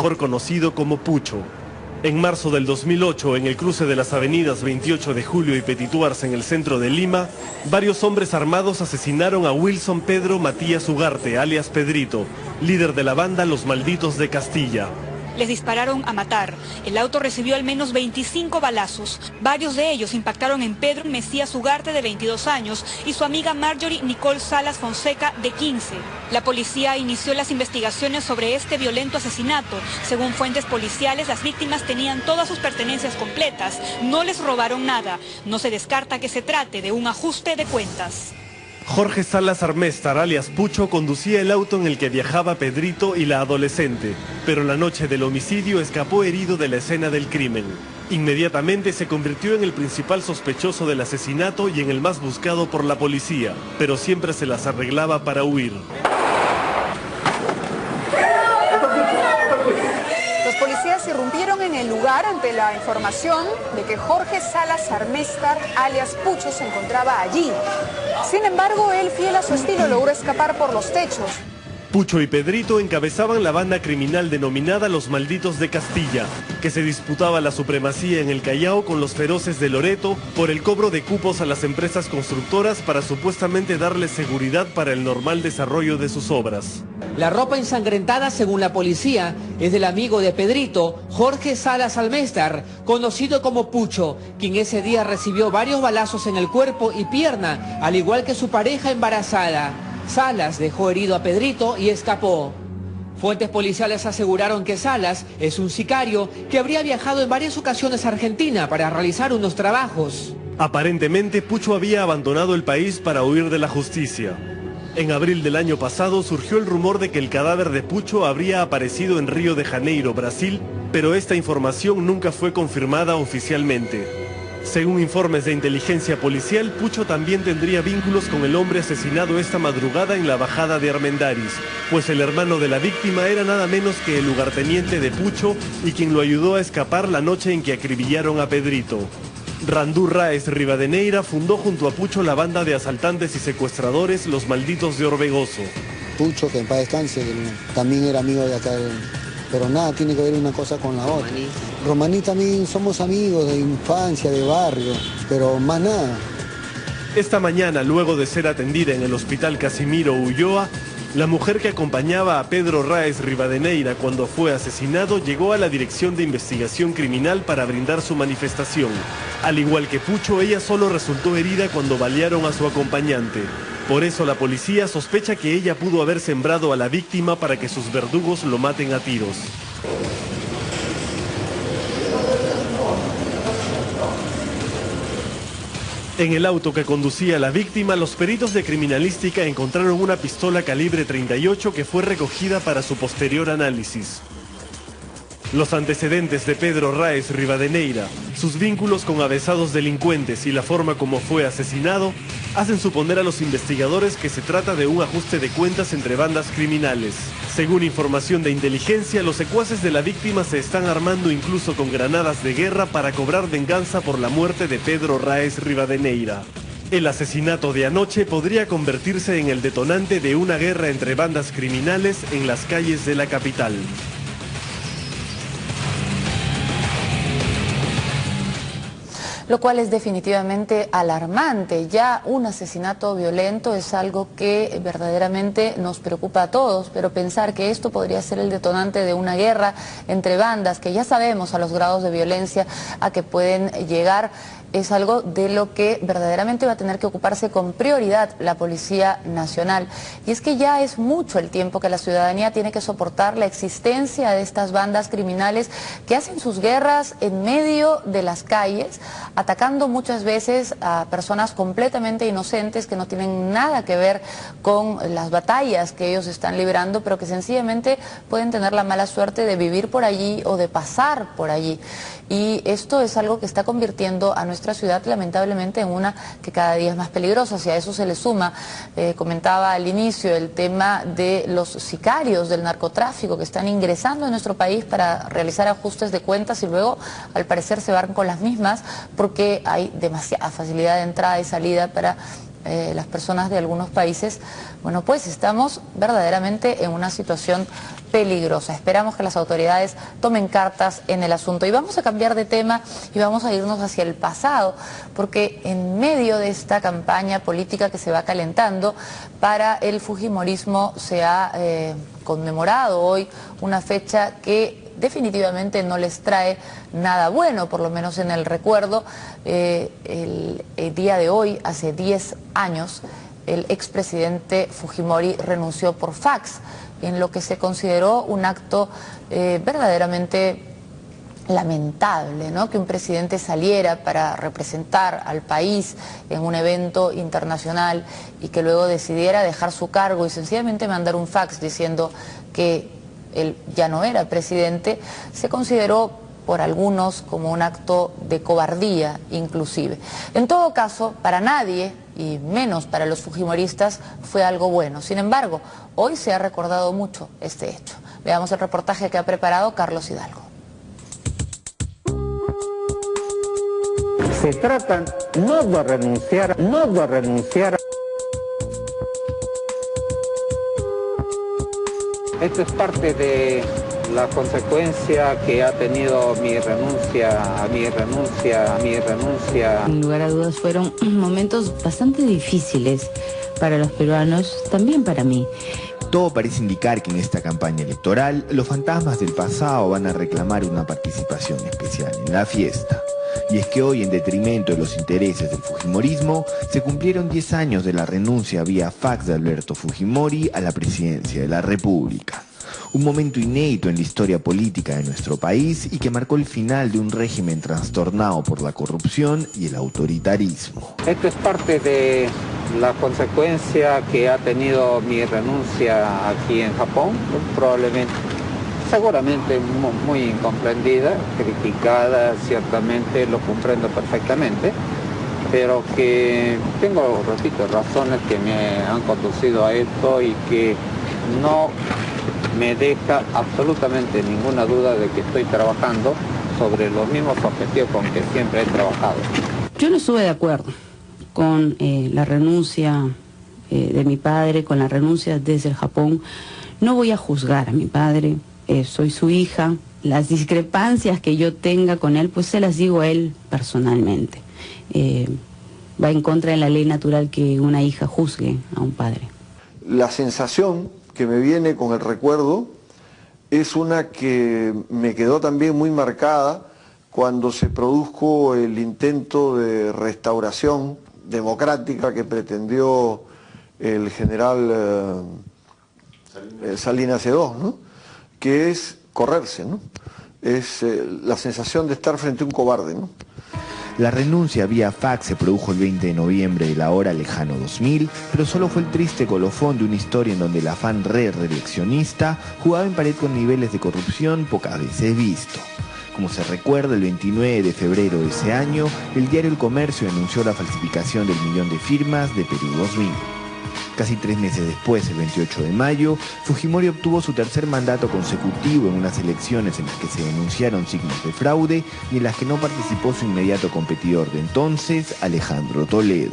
mejor conocido como Pucho. En marzo del 2008, en el cruce de las avenidas 28 de Julio y Petituars en el centro de Lima, varios hombres armados asesinaron a Wilson Pedro Matías Ugarte, alias Pedrito, líder de la banda Los Malditos de Castilla. Les dispararon a matar. El auto recibió al menos 25 balazos. Varios de ellos impactaron en Pedro Mesías Ugarte, de 22 años, y su amiga Marjorie Nicole Salas Fonseca, de 15. La policía inició las investigaciones sobre este violento asesinato. Según fuentes policiales, las víctimas tenían todas sus pertenencias completas. No les robaron nada. No se descarta que se trate de un ajuste de cuentas. Jorge Salas Arméstar, alias Pucho, conducía el auto en el que viajaba Pedrito y la adolescente, pero la noche del homicidio escapó herido de la escena del crimen. Inmediatamente se convirtió en el principal sospechoso del asesinato y en el más buscado por la policía, pero siempre se las arreglaba para huir. Los policías irrumpieron en el lugar ante la información de que Jorge Salas Arméstar, alias Pucho, se encontraba allí. Sin embargo, él, fiel a su estilo, logró escapar por los techos. Pucho y Pedrito encabezaban la banda criminal denominada Los Malditos de Castilla, que se disputaba la supremacía en el Callao con los feroces de Loreto por el cobro de cupos a las empresas constructoras para supuestamente darles seguridad para el normal desarrollo de sus obras. La ropa ensangrentada, según la policía, es del amigo de Pedrito, Jorge Salas Arméstar, conocido como Pucho, quien ese día recibió varios balazos en el cuerpo y pierna, al igual que su pareja embarazada. Salas dejó herido a Pedrito y escapó. Fuentes policiales aseguraron que Salas es un sicario que habría viajado en varias ocasiones a Argentina para realizar unos trabajos. Aparentemente, Pucho había abandonado el país para huir de la justicia. En abril del año pasado surgió el rumor de que el cadáver de Pucho habría aparecido en Río de Janeiro, Brasil, pero esta información nunca fue confirmada oficialmente. Según informes de inteligencia policial, Pucho también tendría vínculos con el hombre asesinado esta madrugada en la bajada de Armendáriz, pues el hermano de la víctima era nada menos que el lugarteniente de Pucho y quien lo ayudó a escapar la noche en que acribillaron a Pedrito. Randú Raez Rivadeneira fundó junto a Pucho la banda de asaltantes y secuestradores Los Malditos de Orbegoso. Pucho, que en paz descanse, también era amigo de acá, pero nada tiene que ver una cosa con la otra. Romaní también somos amigos de infancia, de barrio, pero más nada. Esta mañana, luego de ser atendida en el hospital Casimiro Ulloa, la mujer que acompañaba a Pedro Raez Rivadeneira cuando fue asesinado llegó a la Dirección de Investigación Criminal para brindar su manifestación. Al igual que Pucho, ella solo resultó herida cuando balearon a su acompañante. Por eso la policía sospecha que ella pudo haber sembrado a la víctima para que sus verdugos lo maten a tiros. En el auto que conducía la víctima, los peritos de criminalística encontraron una pistola calibre 38 que fue recogida para su posterior análisis. Los antecedentes de Pedro Raez Rivadeneira, sus vínculos con avesados delincuentes y la forma como fue asesinado hacen suponer a los investigadores que se trata de un ajuste de cuentas entre bandas criminales. Según información de inteligencia, los secuaces de la víctima se están armando incluso con granadas de guerra para cobrar venganza por la muerte de Pedro Raez Rivadeneira. El asesinato de anoche podría convertirse en el detonante de una guerra entre bandas criminales en las calles de la capital. Lo cual es definitivamente alarmante. Ya un asesinato violento es algo que verdaderamente nos preocupa a todos, pero pensar que esto podría ser el detonante de una guerra entre bandas, que ya sabemos a los grados de violencia a que pueden llegar, es algo de lo que verdaderamente va a tener que ocuparse con prioridad la Policía Nacional. Y es que ya es mucho el tiempo que la ciudadanía tiene que soportar la existencia de estas bandas criminales que hacen sus guerras en medio de las calles, atacando muchas veces a personas completamente inocentes que no tienen nada que ver con las batallas que ellos están librando, pero que sencillamente pueden tener la mala suerte de vivir por allí o de pasar por allí. Y esto es algo que está convirtiendo a nuestra ciudad lamentablemente en una que cada día es más peligrosa. Si a eso se le suma, comentaba al inicio, el tema de los sicarios del narcotráfico que están ingresando en nuestro país para realizar ajustes de cuentas y luego al parecer se van con las mismas porque hay demasiada facilidad de entrada y salida para las personas de algunos países, bueno, pues estamos verdaderamente en una situación peligrosa. Esperamos que las autoridades tomen cartas en el asunto. Y vamos a cambiar de tema y vamos a irnos hacia el pasado, porque en medio de esta campaña política que se va calentando para el fujimorismo se ha conmemorado hoy una fecha que definitivamente no les trae nada bueno, por lo menos en el recuerdo. El día de hoy, hace 10 años, el expresidente Fujimori renunció por fax, en lo que se consideró un acto verdaderamente lamentable, ¿no? Que un presidente saliera para representar al país en un evento internacional y que luego decidiera dejar su cargo y sencillamente mandar un fax diciendo que él ya no era presidente, se consideró por algunos como un acto de cobardía inclusive. En todo caso, para nadie, y menos para los fujimoristas, fue algo bueno. Sin embargo, hoy se ha recordado mucho este hecho. Veamos el reportaje que ha preparado Carlos Hidalgo. Se trata no de renunciar. Esto es parte de la consecuencia que ha tenido mi renuncia. Sin lugar a dudas fueron momentos bastante difíciles para los peruanos, también para mí. Todo parece indicar que en esta campaña electoral los fantasmas del pasado van a reclamar una participación especial en la fiesta. Y es que hoy, en detrimento de los intereses del fujimorismo, se cumplieron 10 años de la renuncia vía fax de Alberto Fujimori a la presidencia de la República. Un momento inédito en la historia política de nuestro país y que marcó el final de un régimen trastornado por la corrupción y el autoritarismo. Esto es parte de la consecuencia que ha tenido mi renuncia aquí en Japón, seguramente muy incomprendida, criticada, ciertamente lo comprendo perfectamente, pero que tengo, repito, razones que me han conducido a esto y que no me deja absolutamente ninguna duda de que estoy trabajando sobre los mismos objetivos con que siempre he trabajado. Yo no estuve de acuerdo con la renuncia de mi padre, con la renuncia desde el Japón. No voy a juzgar a mi padre, soy su hija. Las discrepancias que yo tenga con él, pues se las digo a él personalmente. Va en contra de la ley natural que una hija juzgue a un padre. La sensación que me viene con el recuerdo es una que me quedó también muy marcada cuando se produjo el intento de restauración democrática que pretendió el general Salinas II, ¿no? Que es correrse, ¿no? Es la sensación de estar frente a un cobarde, ¿no? La renuncia vía fax se produjo el 20 de noviembre del ahora lejano 2000, pero solo fue el triste colofón de una historia en donde el afán reeleccionista jugaba en pared con niveles de corrupción pocas veces visto. Como se recuerda, el 29 de febrero de ese año, el diario El Comercio denunció la falsificación del 1.000.000 de firmas de Perú 2000. Casi 3 meses después, el 28 de mayo, Fujimori obtuvo su tercer mandato consecutivo en unas elecciones en las que se denunciaron signos de fraude y en las que no participó su inmediato competidor de entonces, Alejandro Toledo.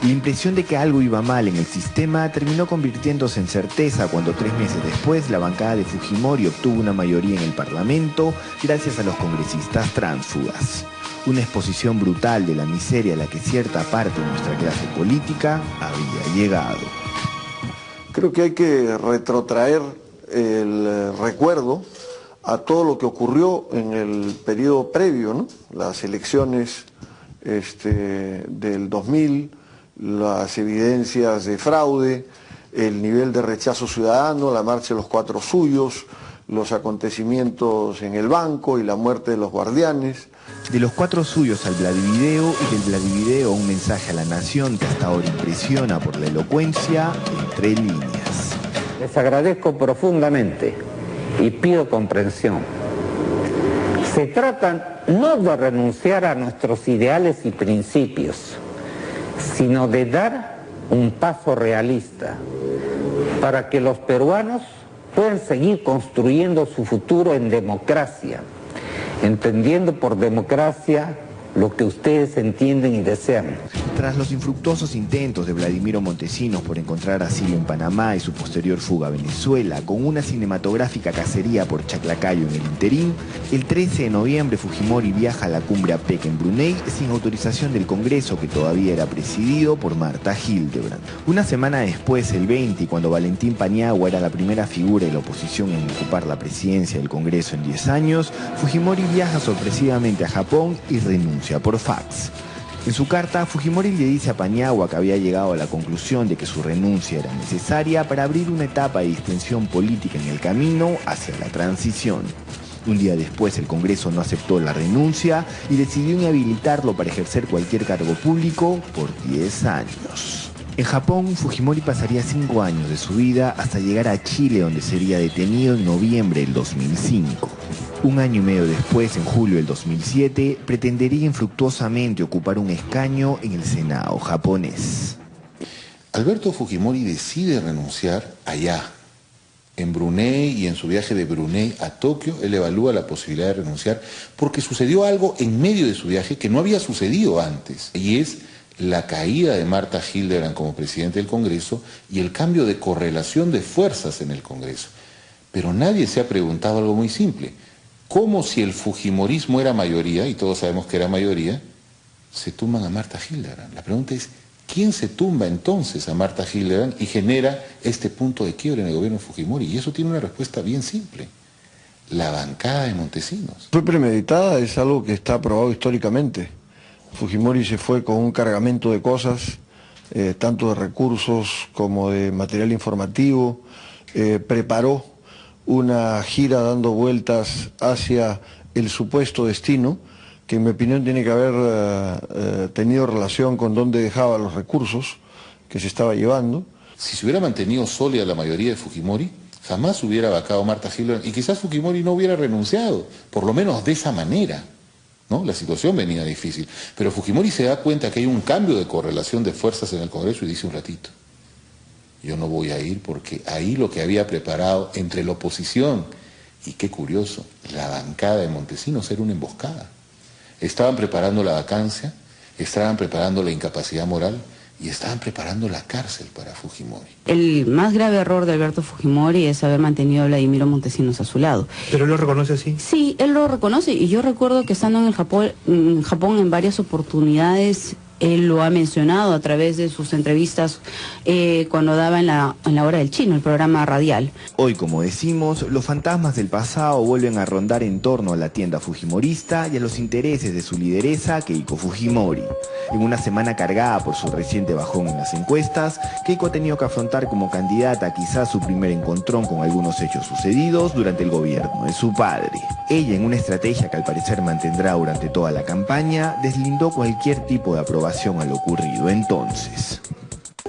La impresión de que algo iba mal en el sistema terminó convirtiéndose en certeza cuando 3 meses después la bancada de Fujimori obtuvo una mayoría en el Parlamento gracias a los congresistas tránsfugas. Una exposición brutal de la miseria a la que cierta parte de nuestra clase política había llegado. Creo que hay que retrotraer el recuerdo a todo lo que ocurrió en el periodo previo, ¿no? Las elecciones del 2000, las evidencias de fraude, el nivel de rechazo ciudadano, la marcha de los 4 suyos, los acontecimientos en el banco y la muerte de los guardianes. De los 4 suyos al Vladivideo y del Vladivideo a un mensaje a la nación que hasta ahora impresiona por la elocuencia entre líneas. Les agradezco profundamente y pido comprensión. Se trata no de renunciar a nuestros ideales y principios, sino de dar un paso realista para que los peruanos puedan seguir construyendo su futuro en democracia, entendiendo por democracia lo que ustedes entienden y desean. Tras los infructuosos intentos de Vladimiro Montesinos por encontrar asilo en Panamá y su posterior fuga a Venezuela, con una cinematográfica cacería por Chaclacayo en el interín, el 13 de noviembre Fujimori viaja a la cumbre APEC en Brunei sin autorización del Congreso, que todavía era presidido por Marta Hildebrand. Una semana después, el 20, cuando Valentín Paniagua era la primera figura de la oposición en ocupar la presidencia del Congreso en 10 años, Fujimori viaja sorpresivamente a Japón y renuncia por fax. En su carta, Fujimori le dice a Paniagua que había llegado a la conclusión de que su renuncia era necesaria para abrir una etapa de distensión política en el camino hacia la transición. Un día después, el Congreso no aceptó la renuncia y decidió inhabilitarlo para ejercer cualquier cargo público por 10 años. En Japón, Fujimori pasaría 5 años de su vida hasta llegar a Chile, donde sería detenido en noviembre del 2005. Un año y medio después, en julio del 2007, pretendería infructuosamente ocupar un escaño en el Senado japonés. Alberto Fujimori decide renunciar allá. En Brunei y en su viaje de Brunei a Tokio, él evalúa la posibilidad de renunciar porque sucedió algo en medio de su viaje que no había sucedido antes, y es la caída de Marta Hildebrand como presidente del Congreso y el cambio de correlación de fuerzas en el Congreso. Pero nadie se ha preguntado algo muy simple. ¿Cómo, si el fujimorismo era mayoría, y todos sabemos que era mayoría, se tumban a Marta Hildebrand? La pregunta es, ¿quién se tumba entonces a Marta Hildebrand y genera este punto de quiebre en el gobierno de Fujimori? Y eso tiene una respuesta bien simple: la bancada de Montesinos. Fue premeditada, es algo que está probado históricamente. Fujimori se fue con un cargamento de cosas, tanto de recursos como de material informativo, preparó una gira dando vueltas hacia el supuesto destino, que en mi opinión tiene que haber tenido relación con dónde dejaba los recursos que se estaba llevando. Si se hubiera mantenido sólida la mayoría de Fujimori, jamás hubiera vacado Marta Hildebrand y quizás Fujimori no hubiera renunciado, por lo menos de esa manera, ¿no? La situación venía difícil, pero Fujimori se da cuenta que hay un cambio de correlación de fuerzas en el Congreso y dice un ratito: yo no voy a ir porque ahí lo que había preparado entre la oposición y, qué curioso, la bancada de Montesinos era una emboscada. Estaban preparando la vacancia, estaban preparando la incapacidad moral y estaban preparando la cárcel para Fujimori. El más grave error de Alberto Fujimori es haber mantenido a Vladimiro Montesinos a su lado. ¿Pero él lo reconoce así? Sí, él lo reconoce, y yo recuerdo que estando en Japón en varias oportunidades, él lo ha mencionado a través de sus entrevistas cuando daba en la hora del chino, el programa radial. Hoy, como decimos, los fantasmas del pasado vuelven a rondar en torno a la tienda fujimorista y a los intereses de su lideresa, Keiko Fujimori. En una semana cargada por su reciente bajón en las encuestas, Keiko ha tenido que afrontar como candidata quizás su primer encontrón con algunos hechos sucedidos durante el gobierno de su padre. Ella, en una estrategia que al parecer mantendrá durante toda la campaña, deslindó cualquier tipo de aprobación a lo ocurrido entonces.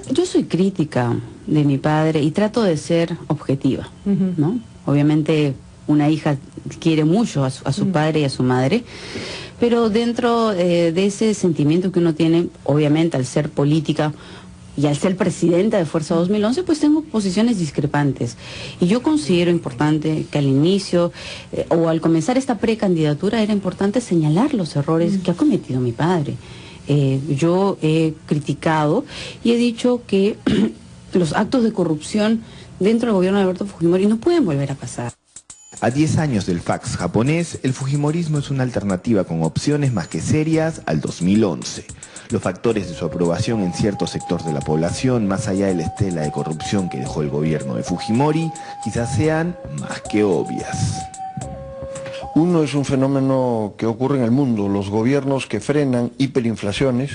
Yo soy crítica de mi padre y trato de ser objetiva, ¿no? Obviamente una hija quiere mucho a su padre y a su madre, pero dentro de ese sentimiento que uno tiene, obviamente al ser política y al ser presidenta de Fuerza 2011, pues tengo posiciones discrepantes. Y yo considero importante que al inicio o al comenzar esta precandidatura era importante señalar los errores que ha cometido mi padre. Yo he criticado y he dicho que los actos de corrupción dentro del gobierno de Alberto Fujimori no pueden volver a pasar. A 10 años del fax japonés, el fujimorismo es una alternativa con opciones más que serias al 2011. Los factores de su aprobación en ciertos sectores de la población, más allá de la estela de corrupción que dejó el gobierno de Fujimori, quizás sean más que obvias. Uno es un fenómeno que ocurre en el mundo: los gobiernos que frenan hiperinflaciones,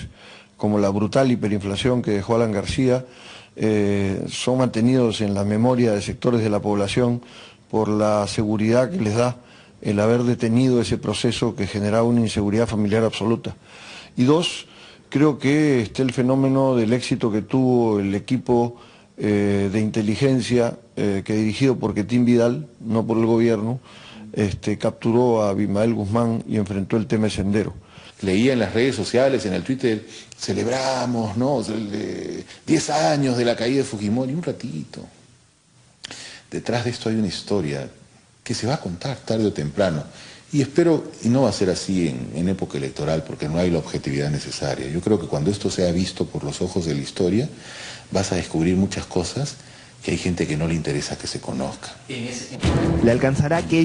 como la brutal hiperinflación que dejó Alan García, son mantenidos en la memoria de sectores de la población por la seguridad que les da el haber detenido ese proceso que generaba una inseguridad familiar absoluta. Y dos, creo que está el fenómeno del éxito que tuvo el equipo de inteligencia que dirigido por Quetín Vidal, no por el gobierno, capturó a Abimael Guzmán y enfrentó el tema de Sendero. Leía en las redes sociales, en el Twitter, celebramos, ¿no?, 10 años de la caída de Fujimori. Un ratito. Detrás de esto hay una historia que se va a contar tarde o temprano. Y espero, y no va a ser así en época electoral, porque no hay la objetividad necesaria. Yo creo que cuando esto sea visto por los ojos de la historia, vas a descubrir muchas cosas que hay gente que no le interesa que se conozca. Le alcanzará que